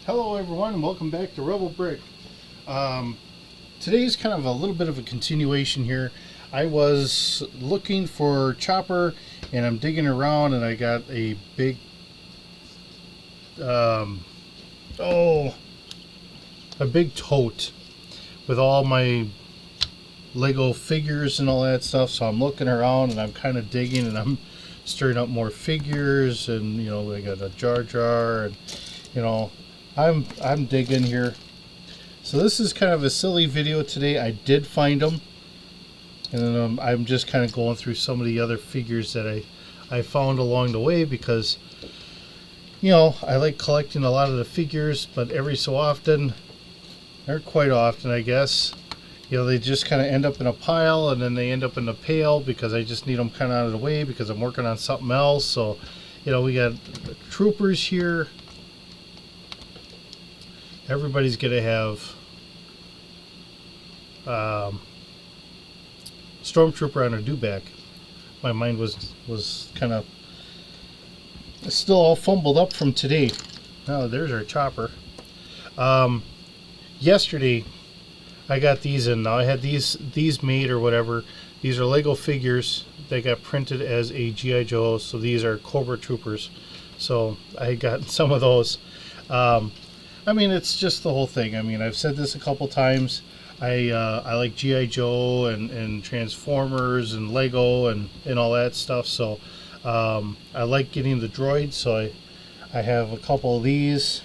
Hello everyone and welcome back to Rebel Brick. Today's kind of a little bit of a continuation here. I was looking for Chopper and I'm digging around and I got a big a big tote with all my Lego figures and all that stuff. So I'm looking around and I'm kind of digging and I'm stirring up more figures, and I got a Jar Jar, and I'm digging here. So this is kind of a silly video today. I did find them, and I'm just kind of going through some of the other figures that I found along the way, because I like collecting a lot of the figures, but every so often, or quite often I guess, they just kind of end up in a pile, and then they end up in the pail because I just need them kind of out of the way because I'm working on something else. So we got troopers here. Everybody's gonna have Stormtrooper on her dewback. My mind was kind of still all fumbled up from today. Oh, there's our Chopper. Yesterday I got these in. Now I had these made or whatever. These are Lego figures that got printed as a G.I. Joe. So these are Cobra Troopers. So I got some of those. I mean, it's just the whole thing. I mean, I've said this a couple times. I like G.I. Joe and Transformers and Lego and all that stuff. So I like getting the droids. So I have a couple of these.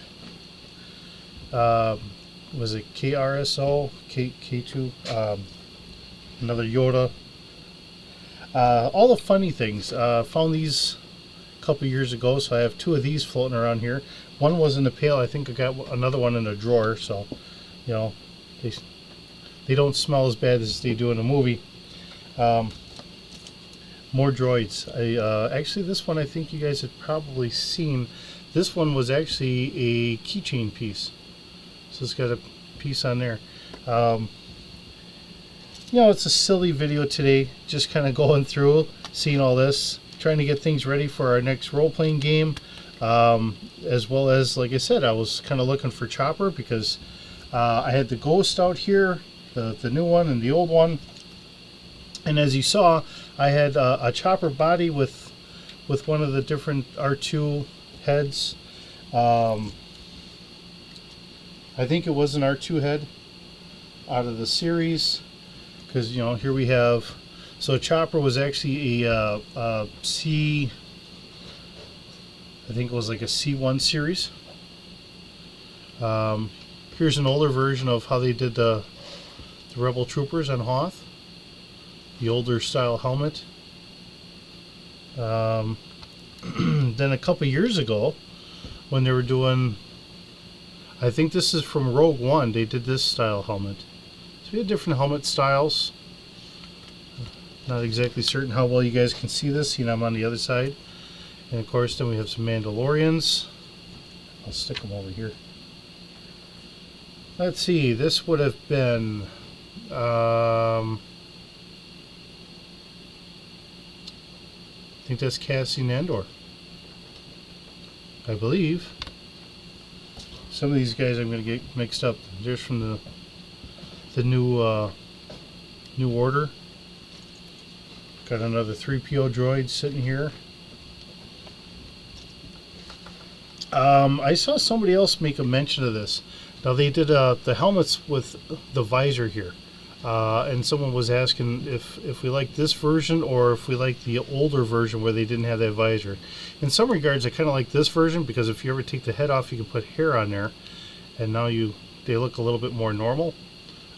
Was it KRSO? K2? Another Yoda. All the funny things. Found these a couple years ago, so I have two of these floating around here. One was in the pail. I think I got another one in a drawer, so they don't smell as bad as they do in a movie. More droids. Actually, this one I think you guys had probably seen. This one was actually a keychain piece. So it's got a piece on there. It's a silly video today. Just kind of going through, seeing all this, trying to get things ready for our next role-playing game. As well as, like I said, I was kind of looking for Chopper because I had the Ghost out here, the new one and the old one. And as you saw, I had a Chopper body with one of the different R2 heads. I think it was an R2 head out of the series, because here we have, so Chopper was actually a C, I think it was like a C1 series. Here's an older version of how they did the Rebel Troopers on Hoth, the older style helmet. Then a couple years ago, when they were doing, I think this is from Rogue One, they did this style helmet. So we had different helmet styles. Not exactly certain how well you guys can see this. I'm on the other side. And of course, then we have some Mandalorians. I'll stick them over here. Let's see, this would have been I think that's Cassian Andor, I believe. Some of these guys I'm going to get mixed up. There's from the new New Order. Got another 3PO droid sitting here. I saw somebody else make a mention of this. Now they did the helmets with the visor here, and someone was asking if we like this version or if we like the older version where they didn't have that visor. In some regards, I kind of like this version because if you ever take the head off, you can put hair on there, and now they look a little bit more normal.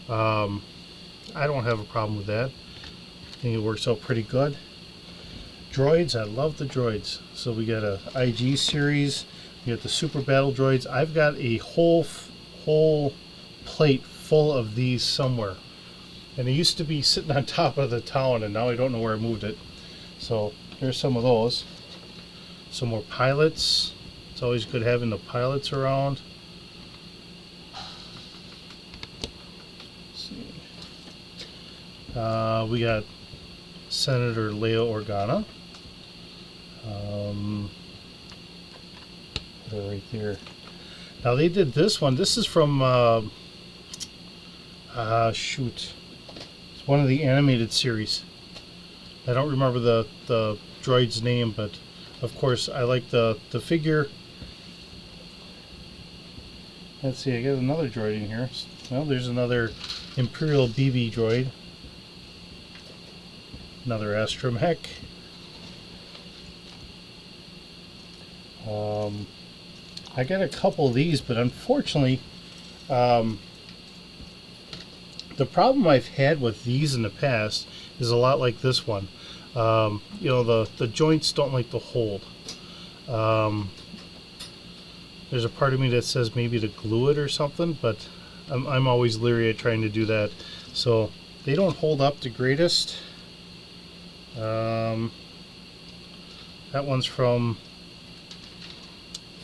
I don't have a problem with that. I think it works out pretty good. Droids, I love the droids. So we got a IG series. We got the Super Battle Droids. I've got a whole plate full of these somewhere, and it used to be sitting on top of the town, and now I don't know where I moved it. So here's some of those. Some more pilots. It's always good having the pilots around. Let's see. We got Senator Leia Organa. Right there. Now they did this one. This is from shoot, it's one of the animated series. I don't remember the droid's name, but of course I like the figure. Let's see, I got another droid in here. Well, there's another Imperial BB droid. Another astromech. I got a couple of these, but unfortunately, the problem I've had with these in the past is a lot like this one. You know, the joints don't like to hold. There's a part of me that says maybe to glue it or something, but I'm always leery at trying to do that. So they don't hold up the greatest. That one's from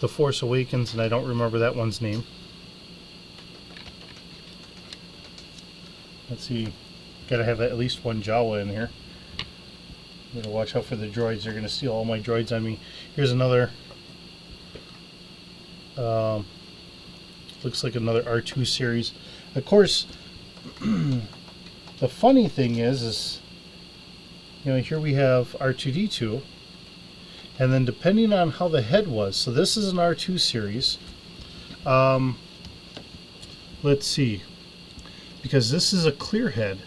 The Force Awakens, and I don't remember that one's name. Let's see, gotta have at least one Jawa in here. Gotta watch out for the droids, they're gonna steal all my droids on me. Here's another, looks like another R2 series. Of course, the funny thing is, you know, here we have R2-D2, and then depending on how the head was, so this is an R2 series. Let's see, because this is a clear head.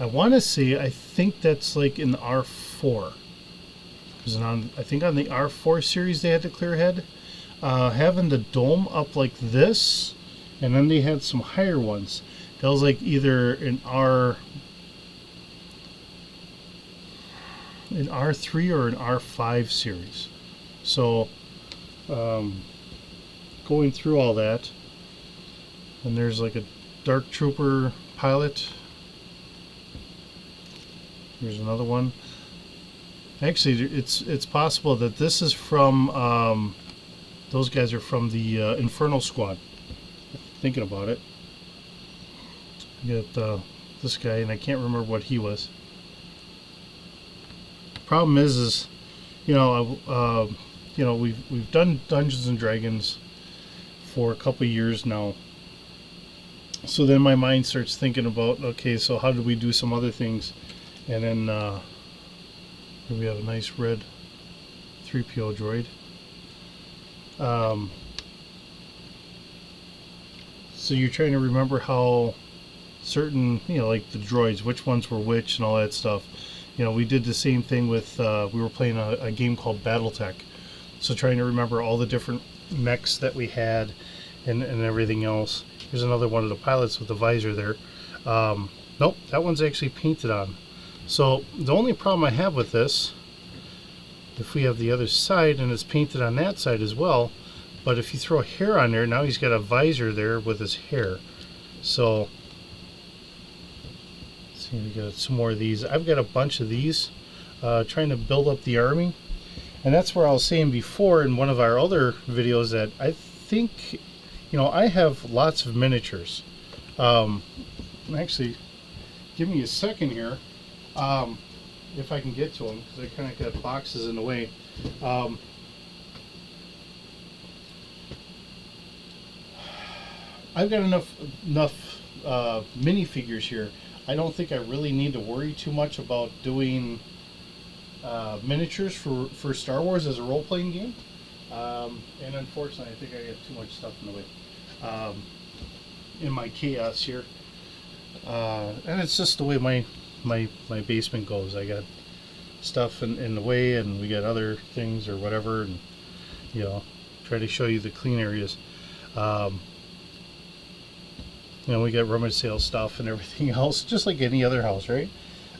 I want to say, I think that's like in R4. I think on the R4 series they had the clear head. Having the dome up like this, and then they had some higher ones. That was like either an R3 or an R5 series. So going through all that, and there's like a Dark Trooper pilot. Here's another one. Actually, it's possible that this is from those guys are from the Infernal Squad. Thinking about it, you got this guy, and I can't remember what he was. Problem is you know, we've done Dungeons and Dragons for a couple years now. So then my mind starts thinking about, okay, so how do we do some other things? And then here we have a nice red 3PO droid. So you're trying to remember how certain, you know, like the droids, which ones were which and all that stuff. You know, we did the same thing with, we were playing a game called Battletech. So trying to remember all the different mechs that we had and everything else. Here's another one of the pilots with the visor there. Nope, that one's actually painted on. So the only problem I have with this, if we have the other side and it's painted on that side as well, but if you throw hair on there, now he's got a visor there with his hair. So let's see, we got some more of these. I've got a bunch of these, trying to build up the army. And that's where I was saying before in one of our other videos that I think, you know, I have lots of miniatures. Actually, give me a second here, if I can get to them, because I kind of got boxes in the way. I've got enough minifigures here. I don't think I really need to worry too much about doing miniatures for Star Wars as a role-playing game. And unfortunately, I think I got too much stuff in the way in my chaos here. And it's just the way my basement goes. I got stuff in the way, and we got other things or whatever, and you know, try to show you the clean areas. You know, we got rummage sale stuff and everything else, just like any other house, right?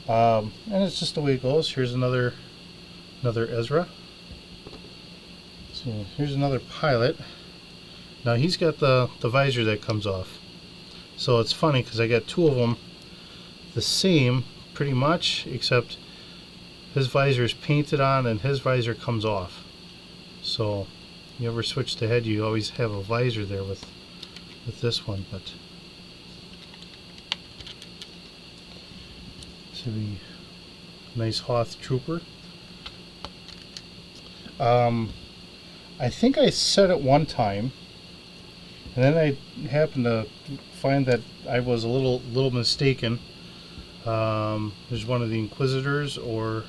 And it's just the way it goes. Here's another Ezra. So here's another pilot. Now he's got the visor that comes off. So it's funny because I got two of them the same pretty much, except his visor is painted on and his visor comes off. So you ever switch the head, you always have a visor there with this one. But so the nice Hoth Trooper. I think I said at one time And then I happened to find that I was a little mistaken. There's one of the Inquisitors, or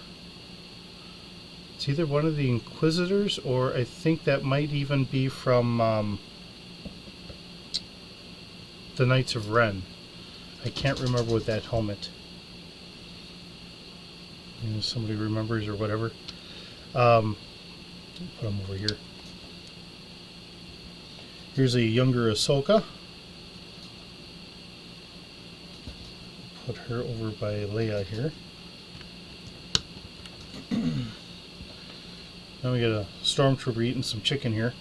it's either one of the Inquisitors, or I think that might even be from the Knights of Ren. I can't remember with that helmet. You know, somebody remembers or whatever. Put them over here. Here's a younger Ahsoka. Put her over by Leia here. Now we got a stormtrooper eating some chicken here.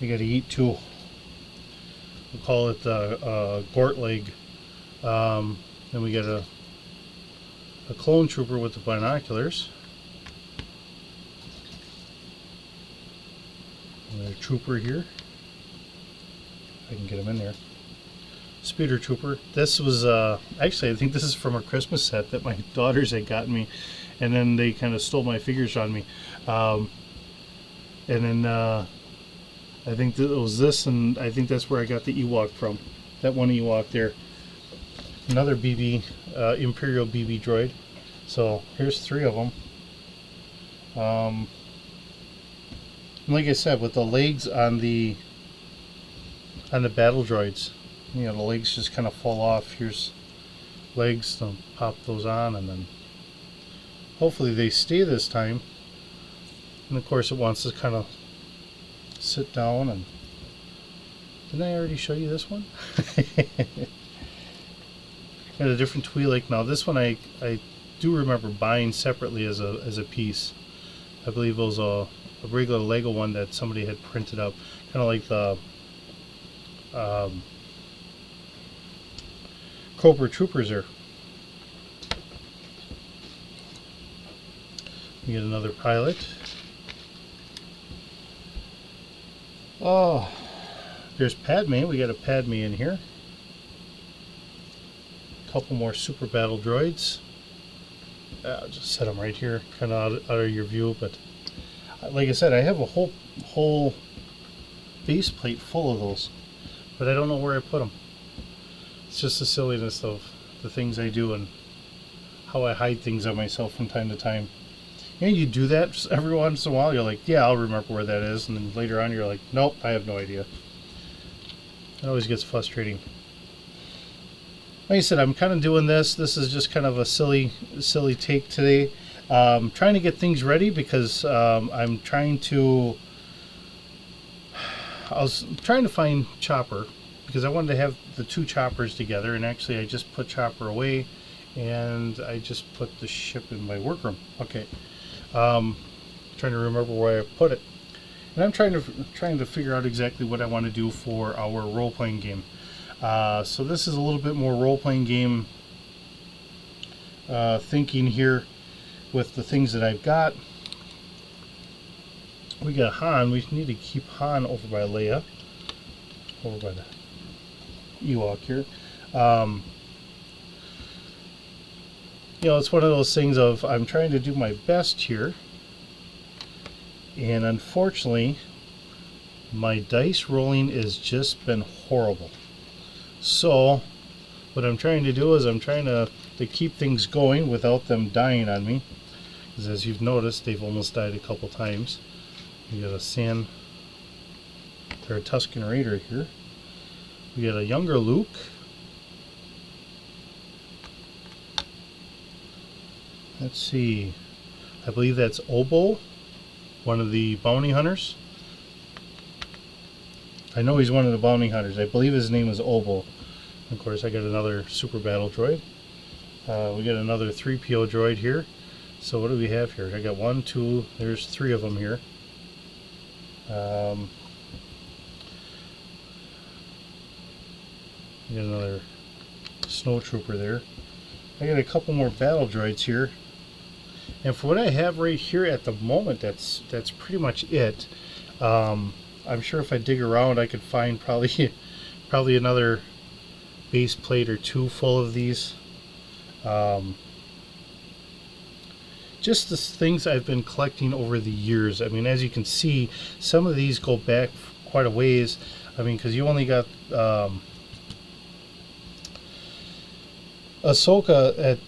We got to eat too. We'll call it the gort leg. Then we got a clone trooper with the binoculars. Another trooper here. If I can get him in there. Speeder trooper. This was actually, I think this is from a Christmas set that my daughters had gotten me, and then they kind of stole my figures on me. And then I think that it was this, and I think that's where I got the Ewok from. That one Ewok there. Another BB, Imperial BB droid. So here's 3 of them. Like I said, with the legs on the battle droids, you know, the legs just kind of fall off. Here's legs, to pop those on, and then hopefully they stay this time. And of course it wants to kind of sit down. And didn't I already show you this one? Got a different Twi'lek. Now this one I do remember buying separately as a piece. I believe it was a regular Lego one that somebody had printed up, kind of like the Cobra Troopers there. We get another pilot. Oh, there's Padme. We got a Padme in here. A couple more super battle droids. I'll just set them right here, kind of out of your view. But like I said, I have a whole base plate full of those, but I don't know where I put them. It's just the silliness of the things I do and how I hide things on myself from time to time. And you do that every once in a while. You're like, yeah, I'll remember where that is. And then later on, you're like, nope, I have no idea. It always gets frustrating. Like I said, I'm kind of doing this. This is just kind of a silly take today. Trying to get things ready because I'm trying to... I was trying to find Chopper because I wanted to have the 2 choppers together, and actually I just put Chopper away and I just put the ship in my workroom. Okay. Trying to remember where I put it. And I'm trying to figure out exactly what I want to do for our role-playing game. So this is a little bit more role-playing game thinking here with the things that I've got. We got Han. We need to keep Han over by Leia, over by the Ewok here. You know, it's one of those things of I'm trying to do my best here, and unfortunately my dice rolling has just been horrible. So what I'm trying to do is I'm trying to keep things going without them dying on me, because as you've noticed, they've almost died a couple times. We got a Tusken Raider here. We got a younger Luke. Let's see. I believe that's Obo, one of the bounty hunters. I know he's one of the bounty hunters. I believe his name is Obo. Of course, I got another super battle droid. We got another 3PO droid here. So what do we have here? I got 1, 2, there's 3 of them here. We got another snow trooper there. I got a couple more battle droids here. And for what I have right here at the moment, that's pretty much it. I'm sure if I dig around, I could find probably another base plate or 2 full of these. Just the things I've been collecting over the years. I mean, as you can see, some of these go back quite a ways. I mean, because you only got Ahsoka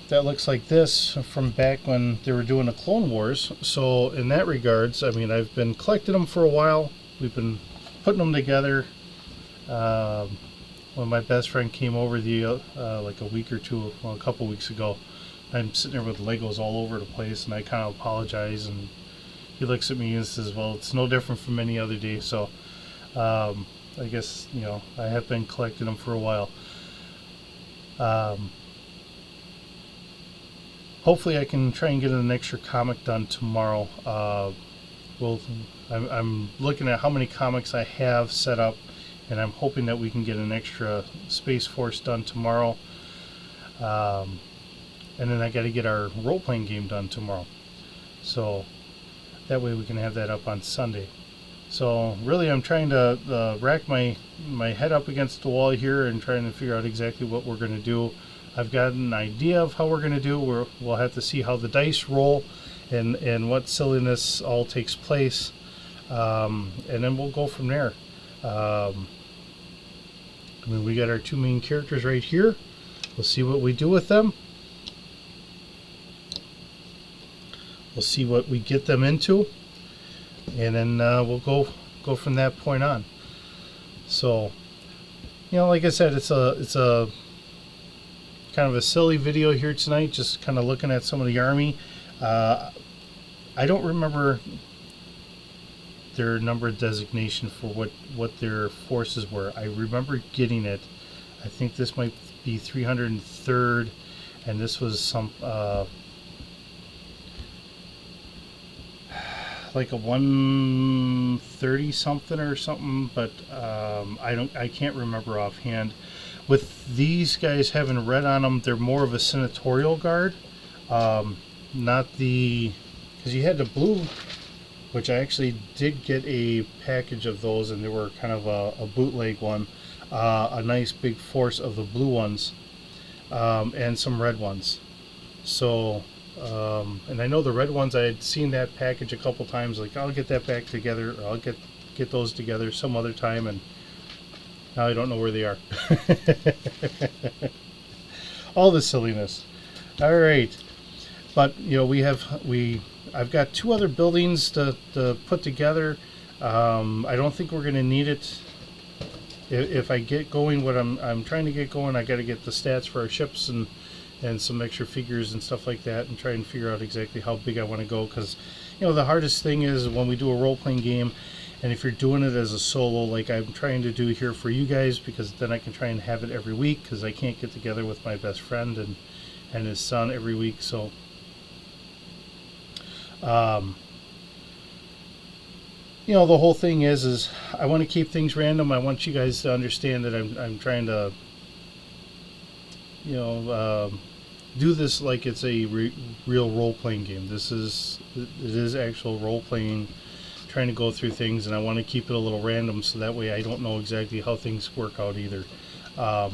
that looks like this from back when they were doing the Clone Wars. So in that regards, I mean, I've been collecting them for a while. We've been putting them together. When my best friend came over like a week or two, well, a couple weeks ago, I'm sitting there with Legos all over the place, and I kind of apologize, and he looks at me and says, well, it's no different from any other day. So I guess, you know, I have been collecting them for a while. Hopefully I can try and get an extra comic done tomorrow. I'm looking at how many comics I have set up, and I'm hoping that we can get an extra Space Force done tomorrow. And then I got to get our role-playing game done tomorrow. So that way we can have that up on Sunday. So really I'm trying to rack my head up against the wall here and trying to figure out exactly what we're going to do. I've got an idea of how we're going to do. We'll have to see how the dice roll and what silliness all takes place. And then we'll go from there. I mean, we got our two main characters right here. We'll see what we do with them. We'll see what we get them into, and then we'll go from that point on. So, you know, like I said, it's a kind of a silly video here tonight, just kind of looking at some of the Army. I don't remember their number designation for what their forces were. I remember getting it. I think this might be 303rd, and this was some like a 130 something or something, but I can't remember offhand. With these guys having red on them, they're more of a senatorial guard, not the, because you had the blue, which I actually did get a package of those, and they were kind of a bootleg one, a nice big force of the blue ones, and some red ones. So and I know the red ones, I had seen that package a couple times, like I'll get that back together, or I'll get those together some other time, and now I don't know where they are. All the silliness. All right, but you know, I've got two other buildings to put together. I don't think we're going to need it. If I get going what I'm trying to get going, I got to get the stats for our ships and some extra figures and stuff like that, and try and figure out exactly how big I want to go, because you know, the hardest thing is when we do a role-playing game, and if you're doing it as a solo like I'm trying to do here for you guys, because then I can try and have it every week, because I can't get together with my best friend and his son every week. So you know, the whole thing is I want to keep things random. I want you guys to understand that I'm trying to, you know, do this like it's a real role-playing game. It is actual role-playing, trying to go through things, and I want to keep it a little random, so that way I don't know exactly how things work out either. Like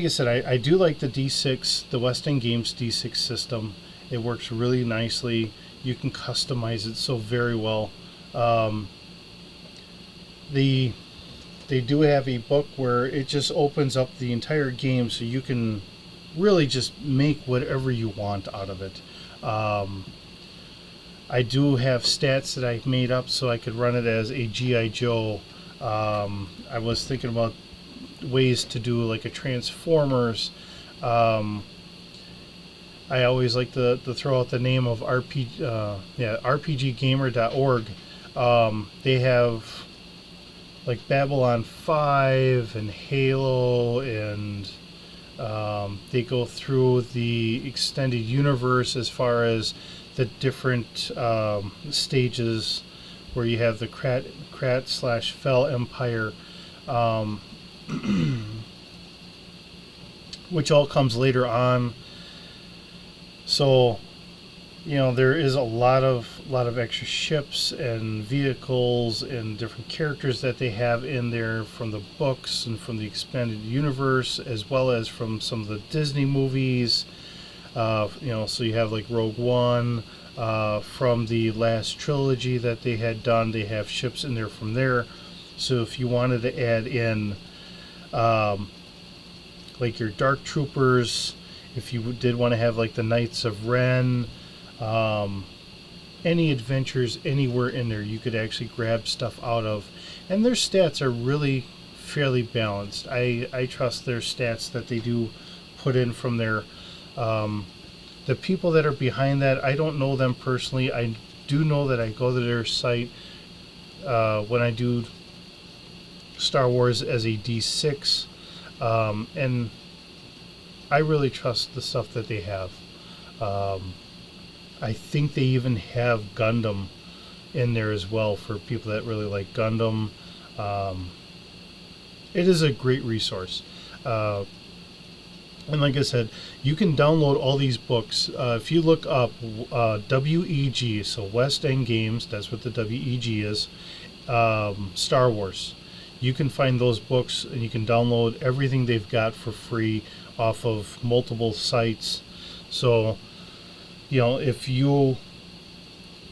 I said, I do like the D6, the West End Games D6 system. It works really nicely. You can customize it so very well. They do have a book where it just opens up the entire game, so you can really just make whatever you want out of it. I do have stats that I made up so I could run it as a G.I. Joe. I was thinking about ways to do like a Transformers. I always like to throw out the name of RPGgamer.org. They have like Babylon 5 and Halo, and they go through the extended universe as far as the different stages, where you have the Krat/Fel Empire, which all comes later on. So, you know, there is a lot of extra ships and vehicles and different characters that they have in there from the books and from the expanded universe, as well as from some of the Disney movies. You know, so you have like Rogue One, from the last trilogy that they had done. They have ships in there from there. So if you wanted to add in like your Dark Troopers, if you did want to have like the Knights of Ren, any adventures anywhere in there, you could actually grab stuff out of. And their stats are really fairly balanced. I trust their stats that they do put in from their the people that are behind that. I don't know them personally. I do know that I go to their site when I do Star Wars as a D6, and I really trust the stuff that they have. I think they even have Gundam in there as well for people that really like Gundam. It is a great resource. And like I said, you can download all these books. If you look up WEG, so West End Games, that's what the WEG is, Star Wars. You can find those books and you can download everything they've got for free off of multiple sites. So, you know, if you,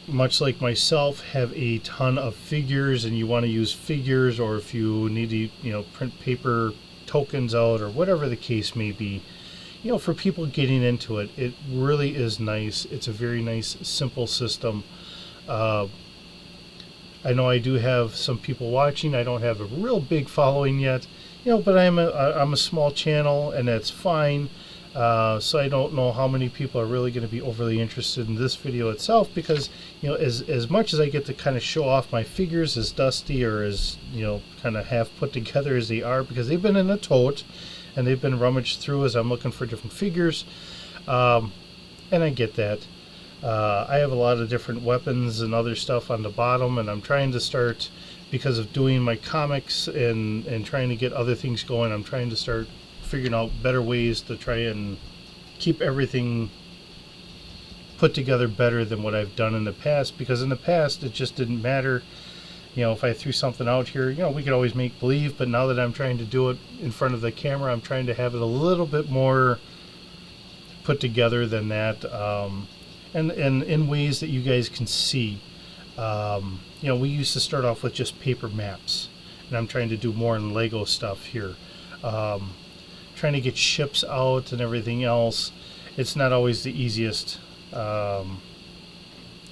much like myself, have a ton of figures and you want to use figures, or if you need to, you know, print paper tokens out or whatever the case may be, you know, for people getting into it, it really is nice. It's a very nice, simple system. I know I do have some people watching. I don't have a real big following yet, you know, but I'm a small channel, and that's fine. So I don't know how many people are really going to be overly interested in this video itself, because, you know, as much as I get to kind of show off my figures as dusty or as, you know, kind of half put together as they are, because they've been in a tote and they've been rummaged through as I'm looking for different figures, and I get that. I have a lot of different weapons and other stuff on the bottom, and I'm trying to start, because of doing my comics and trying to get other things going, I'm trying to start figuring out better ways to try and keep everything put together better than what I've done in the past, because in the past it just didn't matter. You know, if I threw something out here, you know, we could always make believe, but now that I'm trying to do it in front of the camera, I'm trying to have it a little bit more put together than that, and in ways that you guys can see. You know, we used to start off with just paper maps, and I'm trying to do more in Lego stuff here. Trying to get ships out and everything else, it's not always the easiest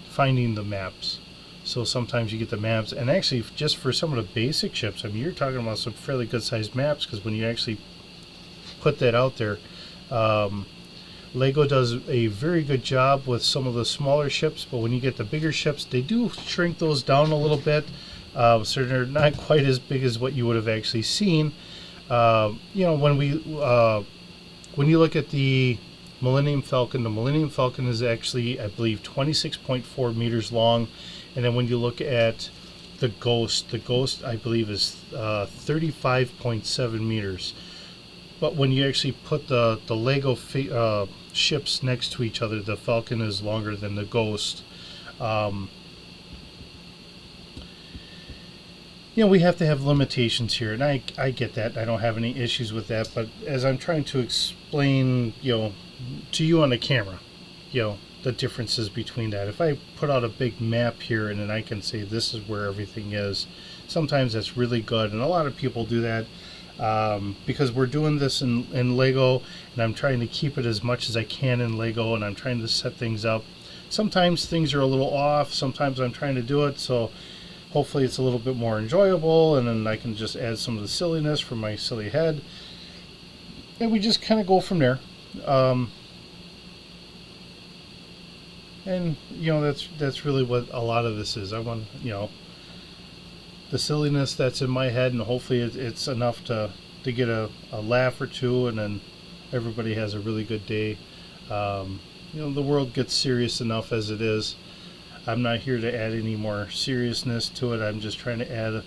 finding the maps. So sometimes you get the maps, and actually just for some of the basic ships, I mean, you're talking about some fairly good sized maps, because when you actually put that out there, Lego does a very good job with some of the smaller ships, but when you get the bigger ships, they do shrink those down a little bit, so they're not quite as big as what you would have actually seen. You know, when you look at the Millennium Falcon is actually, I believe, 26.4 meters long, and then when you look at the Ghost I believe is 35.7 meters. But when you actually put the Lego ships next to each other, the Falcon is longer than the Ghost. You know, we have to have limitations here, and I get that. I don't have any issues with that, but as I'm trying to explain, you know, to you on the camera, you know, the differences between that. If I put out a big map here and then I can say this is where everything is, sometimes that's really good, and a lot of people do that because we're doing this in Lego, and I'm trying to keep it as much as I can in Lego, and I'm trying to set things up. Sometimes things are a little off, sometimes I'm trying to do it, so hopefully it's a little bit more enjoyable, and then I can just add some of the silliness from my silly head, and we just kind of go from there. And you know, that's really what a lot of this is. I want, you know, the silliness that's in my head, and hopefully it's enough to get a laugh or two, and then everybody has a really good day. You know, the world gets serious enough as it is. I'm not here to add any more seriousness to it. I'm just trying to add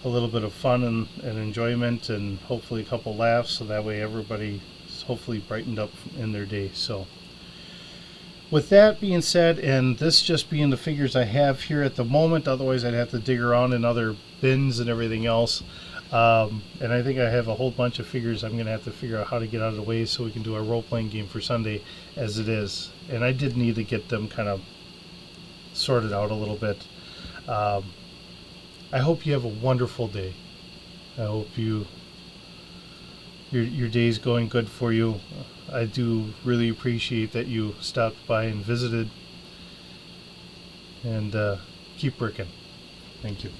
a little bit of fun and enjoyment, and hopefully a couple laughs, so that way everybody is hopefully brightened up in their day. So with that being said, and this just being the figures I have here at the moment, otherwise I'd have to dig around in other bins and everything else, and I think I have a whole bunch of figures I'm going to have to figure out how to get out of the way so we can do our role-playing game for Sunday as it is. And I did need to get them kind of sort it out a little bit. I hope you have a wonderful day. I hope your day's going good for you. I do really appreciate that you stopped by and visited. And keep working. Thank you.